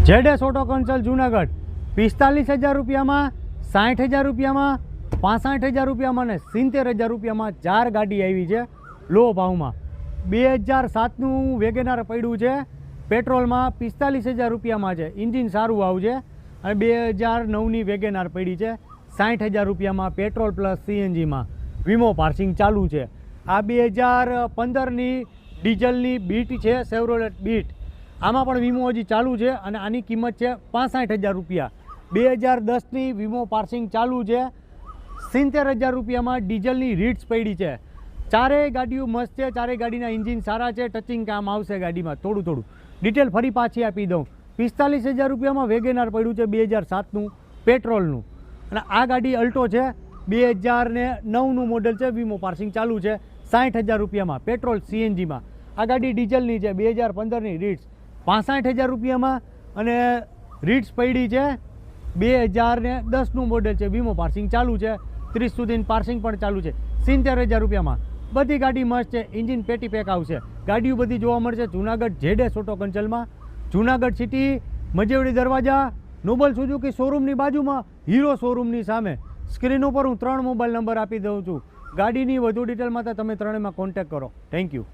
જેડેસ auto consult Junagadh 45,000 રૂપિયામાં, 60,000 રૂપિયામાં, 65,000 રૂપિયામાં અને 70,000 રૂપિયામાં 4 ગાડી આવી છે લો ભાવમાં. 2007નું વેગેનાર પડ્યું છે પેટ્રોલમાં 45,000 રૂપિયામાં છે, એન્જિન સારું આવશે. અને 2009ની વેગેનાર પડી છે 60,000 રૂપિયામાં પેટ્રોલ પ્લસ સીએનજીમાં, વીમો પાર્સિંગ ચાલુ છે. આ 2015ની ડીઝલની બીટ છે, સેવરોલેટ બીટ, આમાં પણ વીમો હજી ચાલુ છે અને આની કિંમત છે 65,000 રૂપિયા. 2010ની વીમો પાર્સિંગ ચાલુ છે, 70,000 રૂપિયામાં ડીઝલની રીટ્સ પડી છે. ચારેય ગાડીઓ મસ્ત છે, ચારેય ગાડીના એન્જિન સારા છે, ટચિંગ કામ આવશે ગાડીમાં થોડું. ડિટેલ ફરી પાછી આપી દઉં. 45,000 રૂપિયામાં વેગેનાર પડ્યું છે 2007નું પેટ્રોલનું, અને આ ગાડી અલ્ટો છે 2009નું મોડલ છે, વીમો પાર્સિંગ ચાલુ છે 60,000 રૂપિયામાં પેટ્રોલ સીએનજીમાં. આ ગાડી ડીઝલની છે 2015ની રીટ્સ 65,000 રૂપિયામાં, અને રીટ્સ પડી છે 2010નું મોડલ છે, વીમો પાર્સિંગ ચાલુ છે, 30 સુધીનું પાર્સિંગ પણ ચાલુ છે 70,000 રૂપિયામાં. બધી ગાડી મસ્ત છે, એન્જિન પેટી પેક આવશે. ગાડીઓ બધી જોવા મળશે જુનાગઢ જેડેસ ઓટો કન્સલ્ટમાં, જુનાગઢ સિટી, મજેવડી દરવાજા, નોબલ સુઝુકી શોરૂમની બાજુમાં, હીરો શોરૂમની સામે. સ્ક્રીન ઉપર હું 3 મોબાઈલ નંબર આપી દઉં છું. ગાડીની વધુ ડિટેલ માટે તમે ત્રણેયમાં કોન્ટેક્ટ કરો. Thank you.